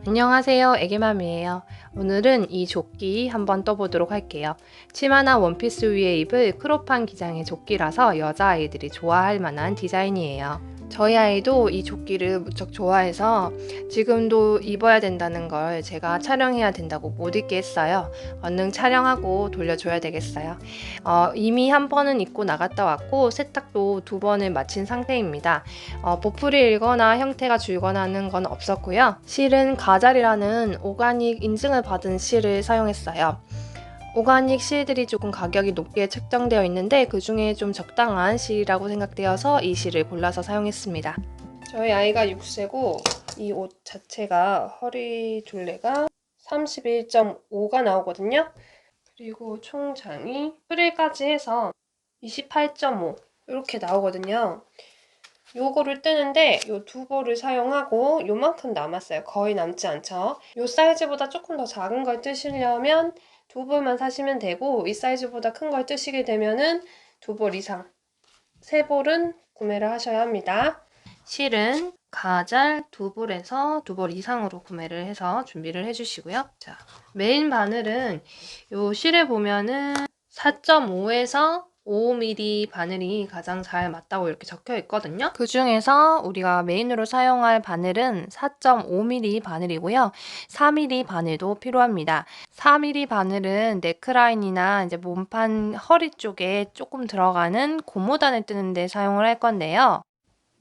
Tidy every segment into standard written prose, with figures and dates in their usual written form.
안녕하세요, 애기맘이에요. 오늘은 이 조끼 한번 떠보도록 할게요. 치마나 원피스 위에 입을 크롭한 기장의 조끼라서 여자아이들이 좋아할 만한 디자인이에요. 저희 아이도 이 조끼를 무척 좋아해서 지금도 입어야 된다는 걸 제가 촬영해야 된다고 못 입게 했어요. 얼른 촬영하고 돌려줘야 되겠어요. 이미 한 번은 입고 나갔다 왔고 세탁도 2번을 마친 상태입니다. 보풀이 일거나 형태가 줄거나 하는 건 없었고요. 실은 가잘이라는 오가닉 인증을 받은 실을 사용했어요. 오가닉 실들이 조금 가격이 높게 책정되어 있는데 그 중에 좀 적당한 실이라고 생각되어서 이 실을 골라서 사용했습니다. 저희 아이가 6세고 이 옷 자체가 허리 둘레가 31.5가 나오거든요. 그리고 총장이 프릴까지 해서 28.5 이렇게 나오거든요. 요거를 뜨는데 요 두 벌을 사용하고 요만큼 남았어요. 거의 남지 않죠. 요 사이즈보다 조금 더 작은 걸 뜨시려면 두 벌만 사시면 되고 이 사이즈보다 큰 걸 뜨시게 되면은 두 벌 이상, 세 벌은 구매를 하셔야 합니다. 실은 가잘 두 벌에서 두 벌 이상으로 구매를 해서 준비를 해주시고요. 자, 메인 바늘은 요 실에 보면은 4.5에서 5mm 바늘이 가장 잘 맞다고 이렇게 적혀 있거든요. 그 중에서 우리가 메인으로 사용할 바늘은 4.5mm 바늘이고요. 4mm 바늘도 필요합니다. 4mm 바늘은 넥라인이나 이제 몸판 허리 쪽에 조금 들어가는 고무단을 뜨는데 사용을 할 건데요.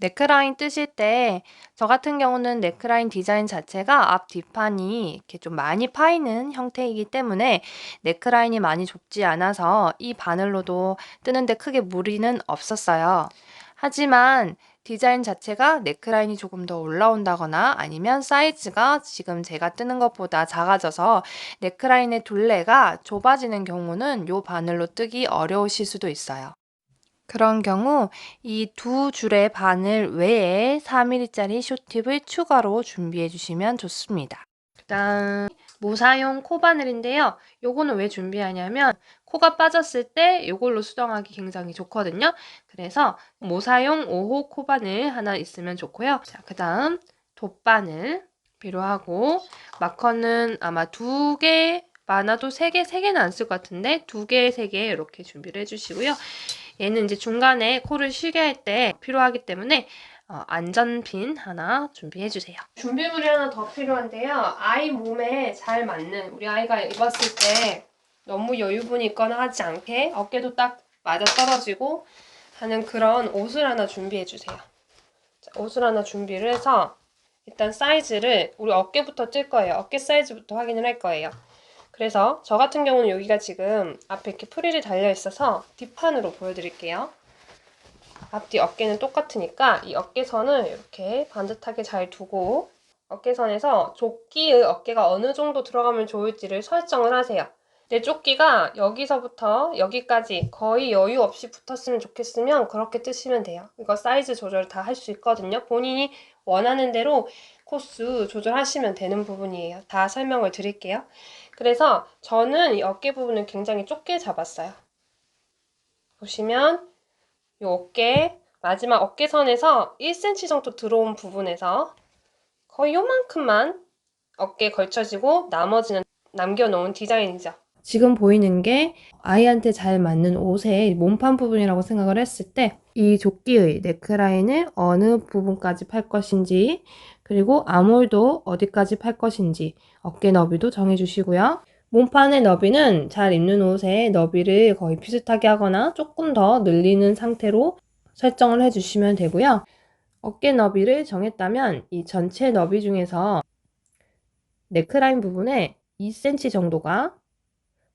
넥라인 뜨실 때 저 같은 경우는 넥라인 디자인 자체가 앞 뒷판이 이렇게 좀 많이 파이는 형태이기 때문에 넥라인이 많이 좁지 않아서 이 바늘로도 뜨는데 크게 무리는 없었어요. 하지만 디자인 자체가 넥라인이 조금 더 올라온다거나 아니면 사이즈가 지금 제가 뜨는 것보다 작아져서 넥라인의 둘레가 좁아지는 경우는 이 바늘로 뜨기 어려우실 수도 있어요. 그런 경우 이 두 줄의 바늘 외에 4mm짜리 숏팁을 추가로 준비해 주시면 좋습니다. 그다음 모사용 코바늘인데요. 요거는 왜 준비하냐면 코가 빠졌을 때 요걸로 수정하기 굉장히 좋거든요. 그래서 모사용 5호 코바늘 하나 있으면 좋고요. 자, 그다음 돗바늘 필요하고 마커는 아마 2개 많아도 3개, 3개는 안 쓸 것 같은데 2개, 3개 이렇게 준비를 해주시고요. 얘는 이제 중간에 코를 쉬게 할 때 필요하기 때문에 안전핀 하나 준비해주세요. 준비물이 하나 더 필요한데요. 아이 몸에 잘 맞는, 우리 아이가 입었을 때 너무 여유분이 있거나 하지 않게 어깨도 딱 맞아떨어지고 하는 그런 옷을 하나 준비해주세요. 자, 옷을 하나 준비를 해서 일단 사이즈를 우리 어깨부터 뜰 거예요. 어깨 사이즈부터 확인을 할 거예요. 그래서 저 같은 경우는 여기가 지금 앞에 이렇게 프릴이 달려 있어서 뒷판으로 보여드릴게요. 앞뒤 어깨는 똑같으니까 이 어깨선을 이렇게 반듯하게 잘 두고 어깨선에서 조끼의 어깨가 어느 정도 들어가면 좋을지를 설정을 하세요. 내 조끼가 여기서부터 여기까지 거의 여유 없이 붙었으면 좋겠으면 그렇게 뜨시면 돼요. 이거 사이즈 조절 다 할 수 있거든요. 본인이 원하는 대로 코스 조절하시면 되는 부분이에요. 다 설명을 드릴게요. 그래서 저는 이 어깨 부분을 굉장히 좁게 잡았어요. 보시면 이 어깨 마지막 어깨선에서 1cm 정도 들어온 부분에서 거의 요만큼만 어깨에 걸쳐지고 나머지는 남겨놓은 디자인이죠. 지금 보이는 게 아이한테 잘 맞는 옷의 몸판 부분이라고 생각을 했을 때 이 조끼의 넥라인을 어느 부분까지 팔 것인지 그리고 아몰도 어디까지 팔 것인지 어깨 너비도 정해주시고요. 몸판의 너비는 잘 입는 옷의 너비를 거의 비슷하게 하거나 조금 더 늘리는 상태로 설정을 해주시면 되고요. 어깨 너비를 정했다면 이 전체 너비 중에서 넥라인 부분에 2cm 정도가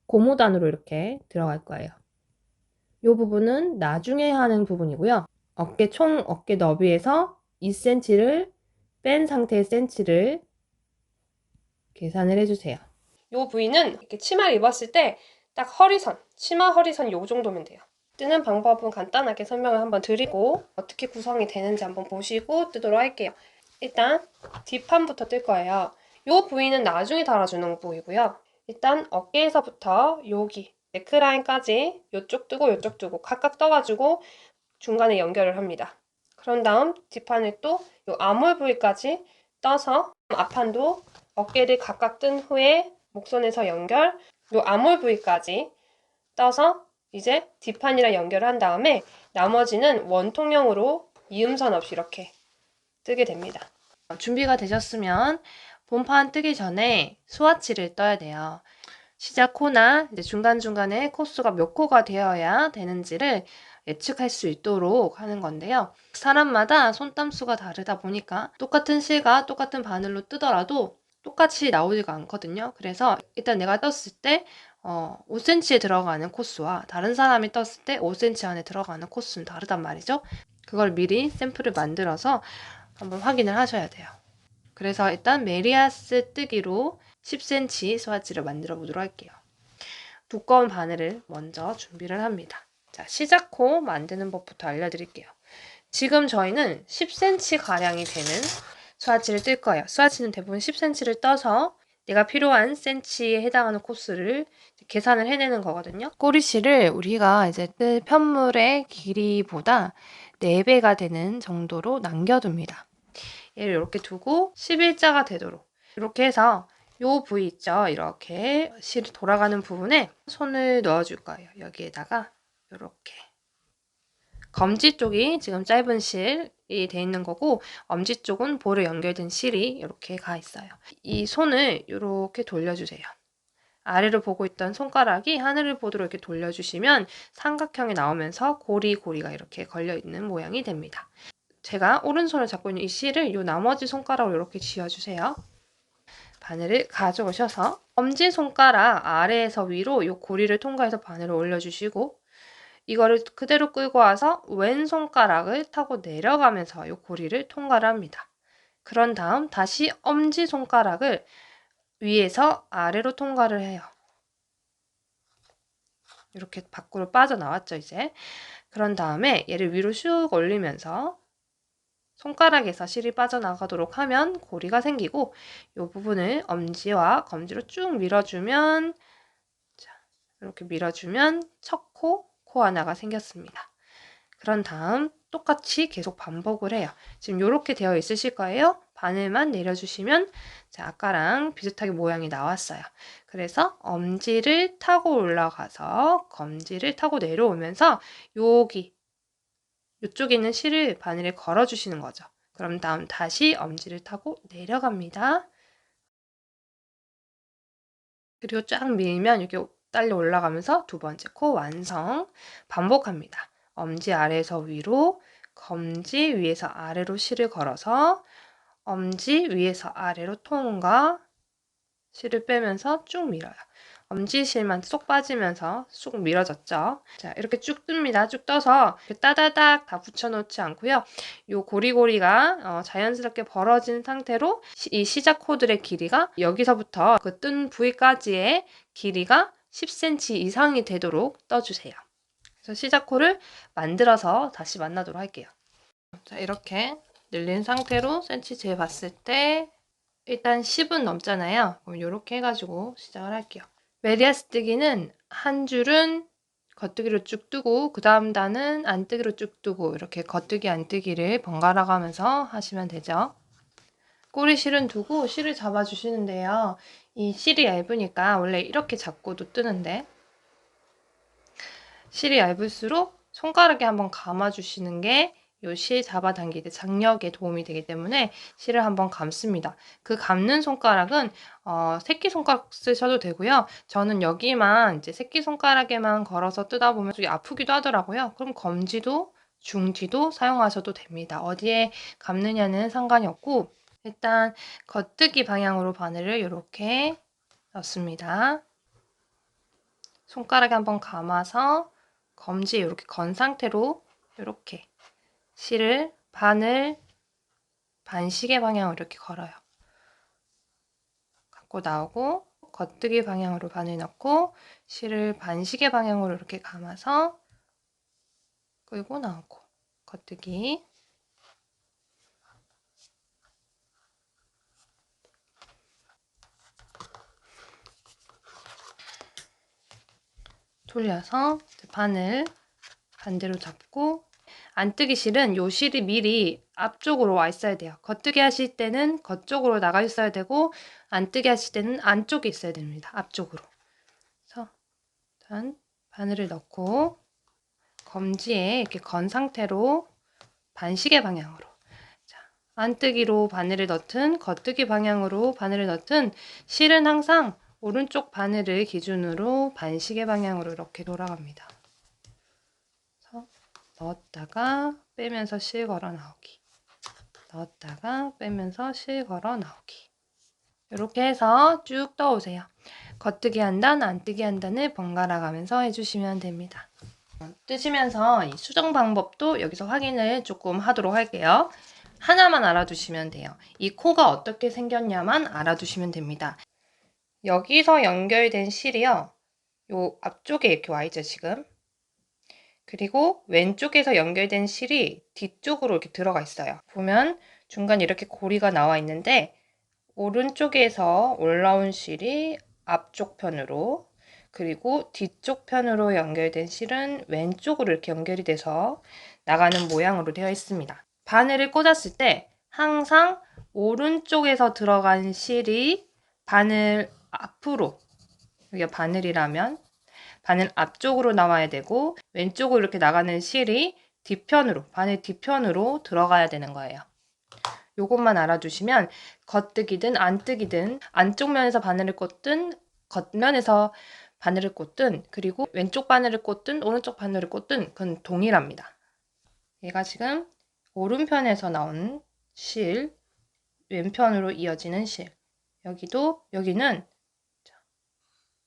고무단으로 이렇게 들어갈 거예요. 이 부분은 나중에 하는 부분이고요. 총 어깨 너비에서 2cm를 뺀 상태의 센치를 계산을 해주세요. 이 부위는 이렇게 치마를 입었을 때 딱 허리선, 치마 허리선 요 정도면 돼요. 뜨는 방법은 간단하게 설명을 한번 드리고 어떻게 구성이 되는지 한번 보시고 뜨도록 할게요. 일단 뒷판부터 뜰 거예요. 이 부위는 나중에 달아주는 부위고요. 일단 어깨에서부터 여기 넥라인까지 이쪽 뜨고 이쪽 뜨고 각각 떠가지고 중간에 연결을 합니다. 그런 다음 뒷판을 또 이 아몰 부위까지 떠서 앞판도 어깨를 각각 뜬 후에 목선에서 연결, 요 아몰 부위까지 떠서 이제 뒷판이랑 연결을 한 다음에 나머지는 원통형으로 이음선 없이 이렇게 뜨게 됩니다. 준비가 되셨으면 본판 뜨기 전에 스와치를 떠야 돼요. 시작 코나 이제 중간중간에 코수가 몇 코가 되어야 되는지를 예측할 수 있도록 하는 건데요. 사람마다 손땀수가 다르다 보니까 똑같은 실과 똑같은 바늘로 뜨더라도 똑같이 나오지가 않거든요. 그래서 일단 내가 떴을 때 5cm에 들어가는 코스와 다른 사람이 떴을 때 5cm 안에 들어가는 코스는 다르단 말이죠. 그걸 미리 샘플을 만들어서 한번 확인을 하셔야 돼요. 그래서 일단 메리아스 뜨기로 10cm 스와치를 만들어 보도록 할게요. 두꺼운 바늘을 먼저 준비를 합니다. 자, 시작코 만드는 법부터 알려드릴게요. 지금 저희는 10cm 가량이 되는 스와치를 뜰 거예요. 스와치는 대부분 10cm를 떠서 내가 필요한 센치에 해당하는 코스를 계산을 해내는 거거든요. 꼬리실을 우리가 이제 뜰 편물의 길이보다 4배가 되는 정도로 남겨둡니다. 얘를 이렇게 두고 11자가 되도록 이렇게 해서 요 부위 있죠? 이렇게 실이 돌아가는 부분에 손을 넣어줄 거예요. 여기에다가 이렇게 검지 쪽이 지금 짧은 실이 돼 있는 거고 엄지 쪽은 볼에 연결된 실이 이렇게 가 있어요. 이 손을 이렇게 돌려주세요. 아래로 보고 있던 손가락이 하늘을 보도록 이렇게 돌려주시면 삼각형이 나오면서 고리가 이렇게 걸려있는 모양이 됩니다. 제가 오른손을 잡고 있는 이 실을 이 나머지 손가락으로 이렇게 쥐어주세요. 바늘을 가져오셔서 엄지손가락 아래에서 위로 이 고리를 통과해서 바늘을 올려주시고 이거를 그대로 끌고 와서 왼손가락을 타고 내려가면서 이 고리를 통과를 합니다. 그런 다음 다시 엄지손가락을 위에서 아래로 통과를 해요. 이렇게 밖으로 빠져나왔죠, 이제. 그런 다음에 얘를 위로 슉 올리면서 손가락에서 실이 빠져나가도록 하면 고리가 생기고 이 부분을 엄지와 검지로 쭉 밀어주면 자, 이렇게 밀어주면 첫 코 하나가 생겼습니다. 그런 다음 똑같이 계속 반복을 해요. 지금 이렇게 되어 있으실 거예요. 바늘만 내려주시면 자, 아까랑 비슷하게 모양이 나왔어요. 그래서 엄지를 타고 올라가서 검지를 타고 내려오면서 여기 이쪽에 있는 실을 바늘에 걸어주시는 거죠. 그럼 다음 다시 엄지를 타고 내려갑니다. 그리고 쫙 밀면 이렇게 딸려 올라가면서 두 번째 코 완성. 반복합니다. 엄지 아래에서 위로, 검지 위에서 아래로 실을 걸어서 엄지 위에서 아래로 통과, 실을 빼면서 쭉 밀어요. 엄지실만 쏙 빠지면서 쑥 밀어졌죠. 자, 이렇게 쭉 뜹니다. 쭉 떠서 따다닥 다 붙여놓지 않고요. 요 고리고리가 자연스럽게 벌어진 상태로 이 시작 코들의 길이가 여기서부터 그 뜬 부위까지의 길이가 10cm 이상이 되도록 떠주세요. 그래서 시작 코를 만들어서 다시 만나도록 할게요. 자, 이렇게 늘린 상태로 센치 재봤을 때 일단 10은 넘잖아요. 그럼 이렇게 해가지고 시작을 할게요. 메리아스 뜨기는 한 줄은 겉뜨기로 쭉 뜨고 그 다음 단은 안뜨기로 쭉 뜨고 이렇게 겉뜨기 안뜨기를 번갈아 가면서 하시면 되죠. 꼬리 실은 두고 실을 잡아주시는데요. 이 실이 얇으니까 원래 이렇게 잡고도 뜨는데 실이 얇을수록 손가락에 한번 감아주시는 게 이 실 잡아당길 때 장력에 도움이 되기 때문에 실을 한번 감습니다. 그 감는 손가락은 새끼손가락 쓰셔도 되고요. 저는 여기만 이제 새끼손가락에만 걸어서 뜨다 보면 좀 아프기도 하더라고요. 그럼 검지도 중지도 사용하셔도 됩니다. 어디에 감느냐는 상관이 없고 일단 겉뜨기 방향으로 바늘을 이렇게 넣습니다. 손가락에 한번 감아서 검지에 이렇게 건 상태로 이렇게 실을 바늘 반시계 방향으로 이렇게 걸어요. 갖고 나오고 겉뜨기 방향으로 바늘 넣고 실을 반시계 방향으로 이렇게 감아서 끌고 나오고 겉뜨기 돌려서 바늘 반대로 잡고 안뜨기 실은 요 실이 미리 앞쪽으로 와 있어야 돼요. 겉뜨기 하실 때는 겉쪽으로 나가 있어야 되고 안뜨기 하실 때는 안쪽에 있어야 됩니다. 앞쪽으로. 그래서 일단 바늘을 넣고 검지에 이렇게 건 상태로 반시계 방향으로, 자, 안뜨기로 바늘을 넣든 겉뜨기 방향으로 바늘을 넣든 실은 항상 오른쪽 바늘을 기준으로 반시계 방향으로 이렇게 돌아갑니다. 그래서 넣었다가 빼면서 실 걸어 나오기, 넣었다가 빼면서 실 걸어 나오기, 이렇게 해서 쭉 떠오세요. 겉뜨기 한 단, 안뜨기 한 단을 번갈아 가면서 해주시면 됩니다. 뜨시면서 이 수정 방법도 여기서 확인을 조금 하도록 할게요. 하나만 알아두시면 돼요. 이 코가 어떻게 생겼냐만 알아두시면 됩니다. 여기서 연결된 실이요, 요 앞쪽에 이렇게 와 있죠, 지금. 그리고 왼쪽에서 연결된 실이 뒤쪽으로 이렇게 들어가 있어요. 보면 중간에 이렇게 고리가 나와 있는데 오른쪽에서 올라온 실이 앞쪽 편으로, 그리고 뒤쪽 편으로 연결된 실은 왼쪽으로 이렇게 연결이 돼서 나가는 모양으로 되어 있습니다. 바늘을 꽂았을 때 항상 오른쪽에서 들어간 실이 바늘 앞으로, 여기가 바늘이라면 바늘 앞쪽으로 나와야 되고 왼쪽으로 이렇게 나가는 실이 뒤편으로, 바늘 뒤편으로 들어가야 되는 거예요. 요것만 알아두시면 겉뜨기든 안뜨기든 안쪽 면에서 바늘을 꽂든 겉면에서 바늘을 꽂든 그리고 왼쪽 바늘을 꽂든 오른쪽 바늘을 꽂든 그건 동일합니다. 얘가 지금 오른편에서 나온 실, 왼편으로 이어지는 실, 여기는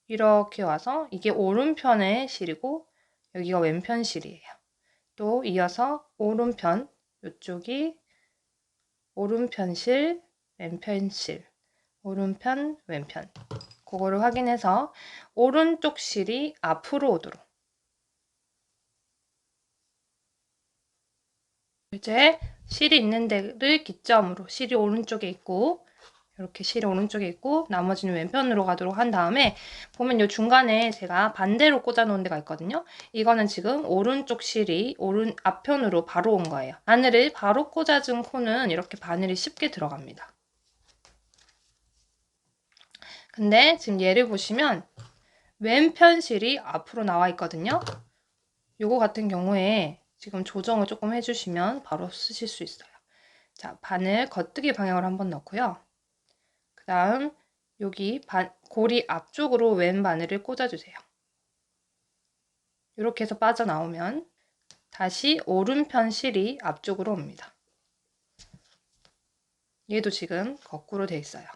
이렇게 와서 이게 오른편의 실이고 여기가 왼편 실이에요. 또 이어서 오른편, 이쪽이 오른편 실, 왼편 실, 오른편, 왼편. 그거를 확인해서 오른쪽 실이 앞으로 오도록. 이제 실이 있는 데를 기점으로, 실이 오른쪽에 있고 이렇게 실이 오른쪽에 있고 나머지는 왼편으로 가도록 한 다음에 보면 이 중간에 제가 반대로 꽂아 놓은 데가 있거든요. 이거는 지금 오른쪽 실이 앞편으로 바로 온 거예요. 바늘을 바로 꽂아준 코는 이렇게 바늘이 쉽게 들어갑니다. 근데 지금 얘를 보시면 왼편 실이 앞으로 나와 있거든요. 요거 같은 경우에 지금 조정을 조금 해주시면 바로 쓰실 수 있어요. 자, 바늘 겉뜨기 방향으로 한번 넣고요. 그 다음 여기 고리 앞쪽으로 왼 바늘을 꽂아주세요. 이렇게 해서 빠져나오면 다시 오른편 실이 앞쪽으로 옵니다. 얘도 지금 거꾸로 돼 있어요.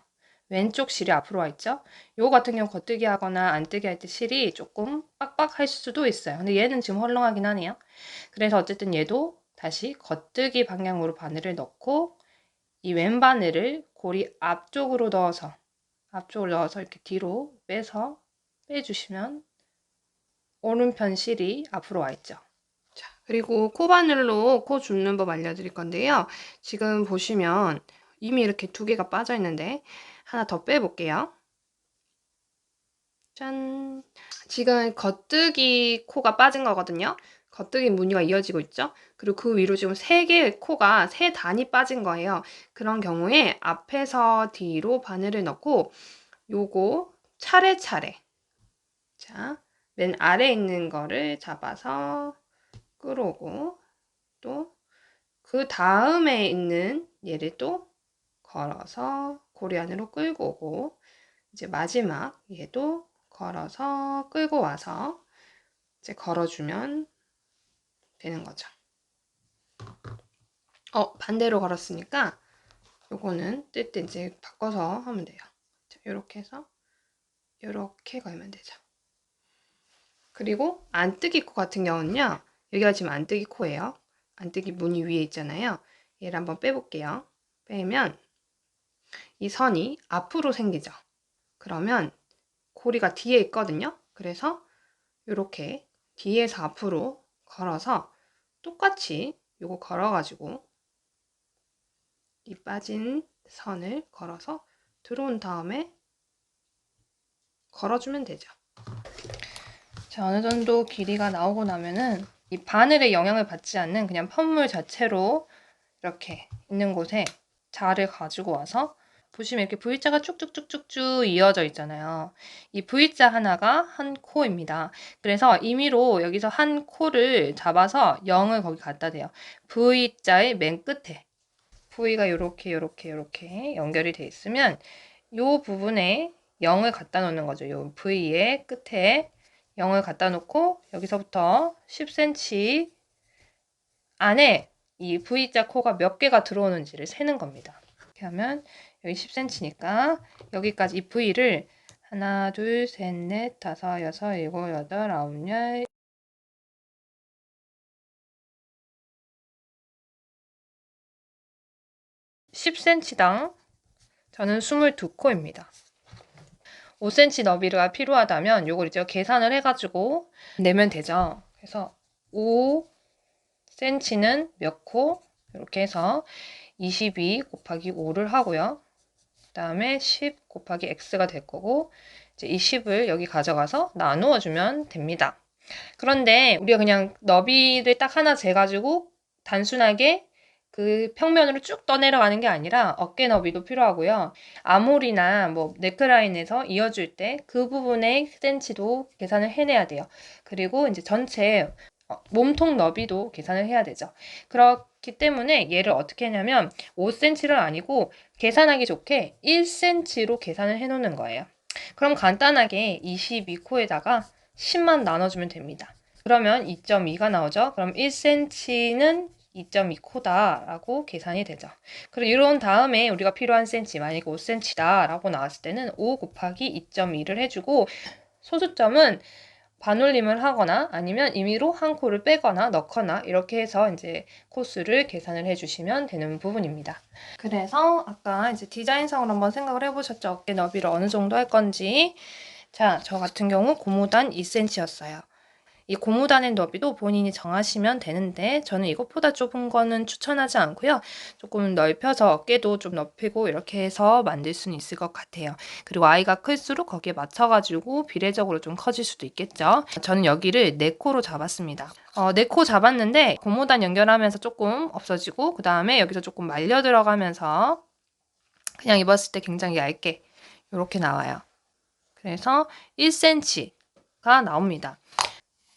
왼쪽 실이 앞으로 와 있죠? 요거 같은 경우 겉뜨기 하거나 안뜨기 할 때 실이 조금 빡빡할 수도 있어요. 근데 얘는 지금 헐렁하긴 하네요. 그래서 어쨌든 얘도 다시 겉뜨기 방향으로 바늘을 넣고 이 왼 바늘을 고리 앞쪽으로 넣어서 이렇게 뒤로 빼주시면 오른편 실이 앞으로 와 있죠. 자, 그리고 코바늘로 코 줍는 법 알려드릴 건데요. 지금 보시면 이미 이렇게 두 개가 빠져 있는데 하나 더 빼볼게요. 짠! 지금 겉뜨기 코가 빠진 거거든요. 겉뜨기 무늬가 이어지고 있죠. 그리고 그 위로 지금 세 개의 코가 세 단이 빠진 거예요. 그런 경우에 앞에서 뒤로 바늘을 넣고 요거 차례차례, 자, 맨 아래에 있는 거를 잡아서 끌어오고 또 그 다음에 있는 얘를 또 걸어서 고리 안으로 끌고 오고 이제 마지막 얘도 걸어서 끌고 와서 이제 걸어주면 되는 거죠. 반대로 걸었으니까 요거는 뜰 때 이제 바꿔서 하면 돼요. 자, 요렇게 해서 요렇게 걸면 되죠. 그리고 안뜨기 코 같은 경우는요. 여기가 지금 안뜨기 코예요. 안뜨기 무늬 위에 있잖아요. 얘를 한번 빼볼게요. 빼면 이 선이 앞으로 생기죠. 그러면 고리가 뒤에 있거든요. 그래서 이렇게 뒤에서 앞으로 걸어서 똑같이 요거 걸어가지고 이 빠진 선을 걸어서 들어온 다음에 걸어주면 되죠. 자, 어느 정도 길이가 나오고 나면은 이 바늘의 영향을 받지 않는 그냥 펌물 자체로 이렇게 있는 곳에 자를 가지고 와서 보시면 이렇게 V자가 쭉쭉쭉쭉쭉 이어져 있잖아요. 이 V자 하나가 한 코입니다. 그래서 임의로 여기서 한 코를 잡아서 0을 거기 갖다 대요. V자의 맨 끝에 V가 요렇게 연결이 돼 있으면 요 부분에 0을 갖다 놓는 거죠. 요 V의 끝에 0을 갖다 놓고 여기서부터 10cm 안에 이 V자 코가 몇 개가 들어오는지를 세는 겁니다. 이렇게 하면 여기 10cm니까 여기까지 이 V를 하나, 둘, 셋, 넷, 다섯, 여섯, 일곱, 여덟, 아홉, 열 10cm당 저는 22코입니다. 5cm 너비가 필요하다면 요걸 이제 계산을 해가지고 내면 되죠. 그래서 5cm는 몇 코? 이렇게 해서 22 곱하기 5를 하고요. 그 다음에 10 곱하기 x가 될 거고 이제 이 10을 여기 가져가서 나누어 주면 됩니다. 그런데 우리가 그냥 너비를 딱 하나 재가지고 단순하게 그 평면으로 쭉 떠내려가는 게 아니라 어깨 너비도 필요하고요. 아몰이나 뭐 네크라인에서 이어줄 때 그 부분의 센치도 계산을 해내야 돼요. 그리고 이제 전체 몸통 너비도 계산을 해야 되죠. 그렇기 때문에 얘를 어떻게 하냐면 5cm를 아니고 계산하기 좋게 1cm로 계산을 해놓는 거예요. 그럼 간단하게 22코에다가 10만 나눠주면 됩니다. 그러면 2.2가 나오죠. 그럼 1cm는 2.2코다 라고 계산이 되죠. 그리고 이런 다음에 우리가 필요한 cm, 만약에 5cm다 라고 나왔을 때는 5 곱하기 2.2를 해주고 소수점은 반올림을 하거나 아니면 임의로 한 코를 빼거나 넣거나 이렇게 해서 이제 코수를 계산을 해주시면 되는 부분입니다. 그래서 아까 이제 디자인상으로 한번 생각을 해보셨죠? 어깨 너비를 어느 정도 할 건지. 자, 저 같은 경우 고무단 2cm였어요. 이 고무단의 너비도 본인이 정하시면 되는데 저는 이것보다 좁은 거는 추천하지 않고요. 조금 넓혀서 어깨도 좀 넓히고 이렇게 해서 만들 수는 있을 것 같아요. 그리고 아이가 클수록 거기에 맞춰가지고 비례적으로 좀 커질 수도 있겠죠. 저는 여기를 4코로 잡았습니다. 4코 잡았는데 고무단 연결하면서 조금 없어지고 그 다음에 여기서 조금 말려 들어가면서 그냥 입었을 때 굉장히 얇게 이렇게 나와요. 그래서 1cm가 나옵니다.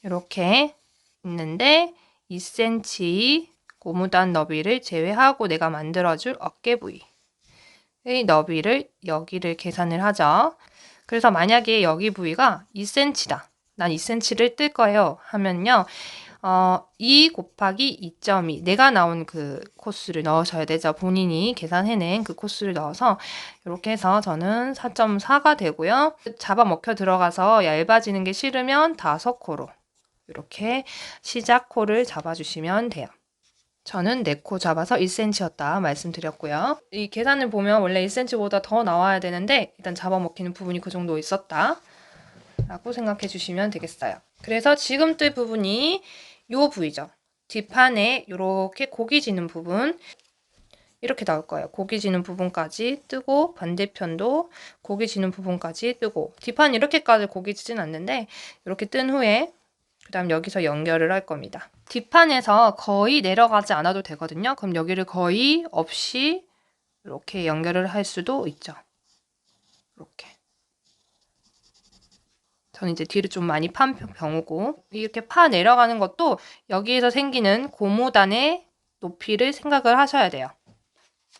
이렇게 있는데 2cm 고무단 너비를 제외하고 내가 만들어줄 어깨 부위의 너비를 여기를 계산을 하죠. 그래서 만약에 여기 부위가 2cm다. 난 2cm를 뜰 거예요. 하면요. 2 곱하기 2.2 내가 나온 그 코스를 넣으셔야 되죠. 본인이 계산해낸 그 코스를 넣어서 이렇게 해서 저는 4.4가 되고요. 잡아먹혀 들어가서 얇아지는 게 싫으면 5코로 이렇게 시작 코를 잡아주시면 돼요. 저는 4코 잡아서 1cm였다 말씀드렸고요. 이 계산을 보면 원래 1cm보다 더 나와야 되는데 일단 잡아먹히는 부분이 그 정도 있었다 라고 생각해 주시면 되겠어요. 그래서 지금 뜰 부분이 요 부위죠. 뒷판에 이렇게 고기 지는 부분 이렇게 나올 거예요. 고기 지는 부분까지 뜨고 반대편도 고기 지는 부분까지 뜨고 뒷판 이렇게까지 고기 지진 않는데 이렇게 뜬 후에 그 다음 여기서 연결을 할 겁니다. 뒷판에서 거의 내려가지 않아도 되거든요. 그럼 여기를 거의 없이 이렇게 연결을 할 수도 있죠. 이렇게. 저는 이제 뒤를 좀 많이 판 경우고 이렇게 파 내려가는 것도 여기에서 생기는 고무단의 높이를 생각을 하셔야 돼요.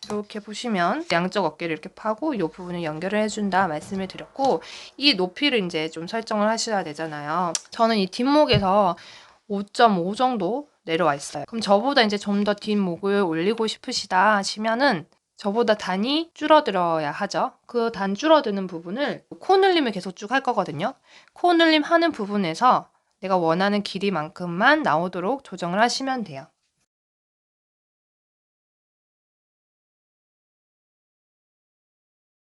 이렇게 보시면 양쪽 어깨를 이렇게 파고 이 부분을 연결을 해준다 말씀을 드렸고 이 높이를 이제 좀 설정을 하셔야 되잖아요. 저는 이 뒷목에서 5.5 정도 내려와 있어요. 그럼 저보다 이제 좀 더 뒷목을 올리고 싶으시다 하시면은 저보다 단이 줄어들어야 하죠. 그 단 줄어드는 부분을 코늘림을 계속 쭉 할 거거든요. 코늘림 하는 부분에서 내가 원하는 길이만큼만 나오도록 조정을 하시면 돼요.